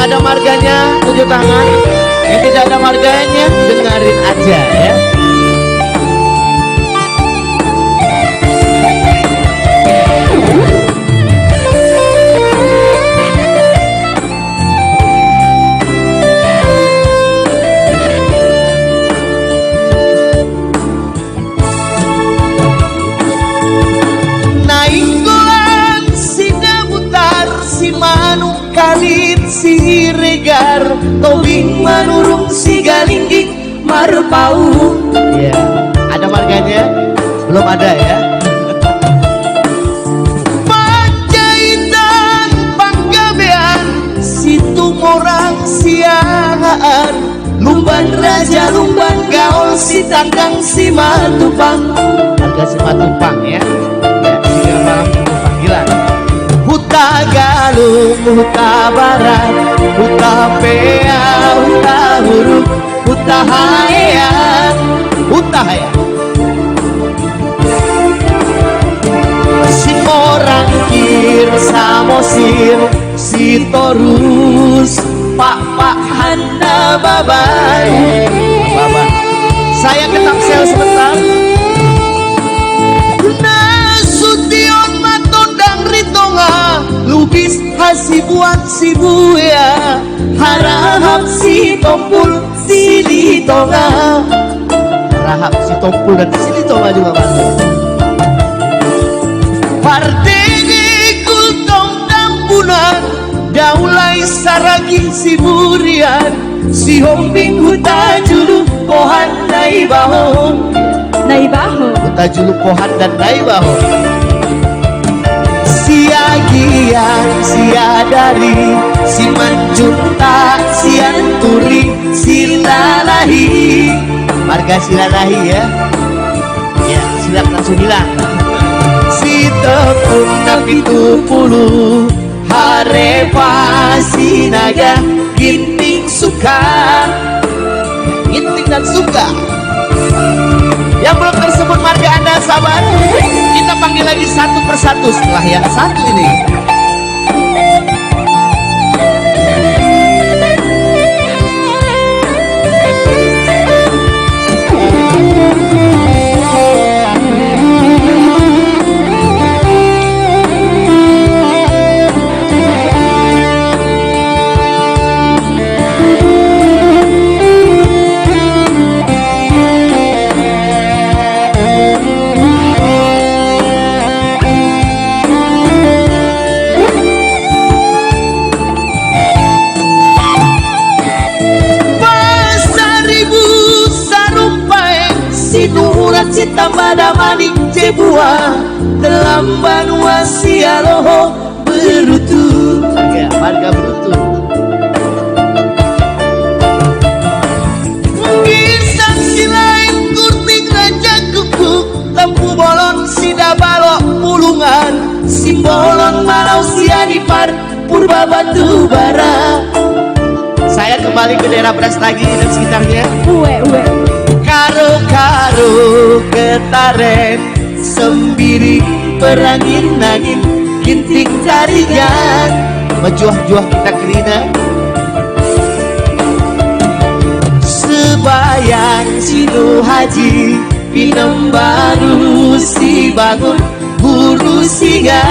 ada marganya tunjuk tangan, yang tidak ada marganya dengerin aja ya. Kalit si regar tobing manurung si galingging marpau. Ya, ada marganya? Belum ada ya. Panjaitan panggabean situ morang siahaan lumban raja lumban gaul si tanggang si matupang. Harga si matupang ya. Ya, tiga malam panggilan. Huta Galung, Huta Barat, Huta Pea, Huta Huruf, Huta Haya, Huta Haya. Si orang kir samosir, si torus, Pak Handa babai. Baba. Saya ke Tangsel sebentar. Lubis hasibuan si buaya harahap si tompul si litonga. Rahap si tompul dan si litonga juga masuk. Partene kultong dampunan daulai saragi si burian si hombing huta julu kohan naibaho. Huta julu kohan dan naibaho. Siagian, siadari, si manjunta, si anturi, si lalahi. Marga silalahi ya. Ya, silap langsung hilang. Si tepung napitu puluh, harepa si naga, ginting suka. Ginting dan suka. Yang belum tersebut marga Anda sabar. Kita panggil lagi satu persatu setelah yang satu ini. Cita pada manik cebua telamban wasialoho berutu. Ya, marga berutu. Gisang silain kurting raja kukuk lempu bolon sida balok pulungan simbolon malau sianipar purba batu bara. Saya kembali ke daerah Brastagi dan sekitarnya. Karo ketaren sembiri perangin-angin ginting jaringan Mejuah-juah kita kerina. Sebayang sinu haji pinem baru si bangun buru singa.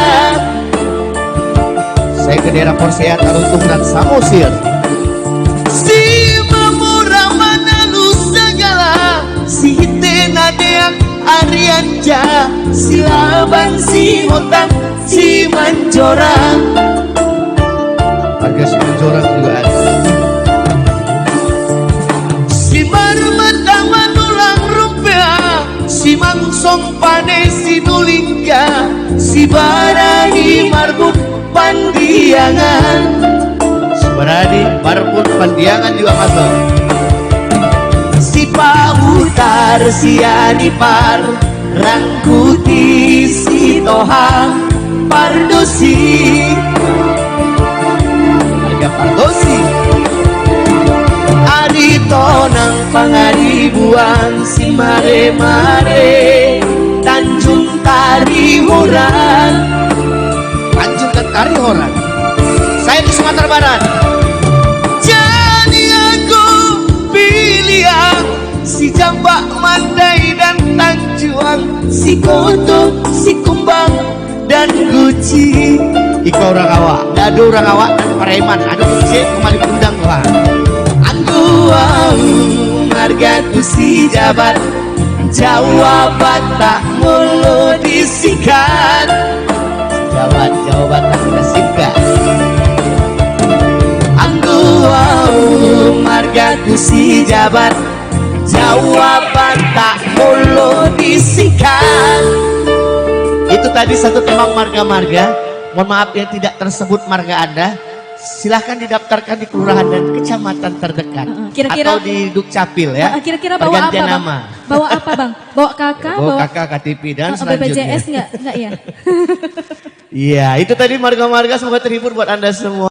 Saya ke daerah Porsea, Taruntung dan Samosir. Si tenadeak Arianja, si laban, si hutang, si manjorang. Harga si manjorang juga ada. Si marmata manulang rupiah, si mangsong pane si nulingga, si barani marbuk pandiangan. Si barani marbuk pandiangan juga masuk. Si pautar si anipar rangkuti si tohang pardosi. Harga pardosi. Aditonang pangaribuan si mare-mare Tanjung Karihoran. Tanjung dan Karihoran. Saya di Sumatera Barat. si Koto, si Kumbang, dan Guci. Iko orang awak, dadu orang awak dan Pareman. Aduh, saya kembali undang wah. Aku marga ku si jabat, jawaban tak mulu disikat. Jawaban tak disingkat. Aku marga ku si jabat, jawaban tak mulu disikat. Itu tadi satu tembang marga-marga. Mohon maaf yang tidak tersebut marga Anda. Silahkan didaftarkan di kelurahan dan kecamatan terdekat. Kira-kira- atau di Dukcapil ya. Kira-kira bawa apa, Pergantian Bang? nama. Bawa apa, Bang? Bawa kakak, Bawa kakak, KTP dan selanjutnya. BPJS enggak ya? Iya, itu tadi marga-marga, semoga terhibur buat Anda semua.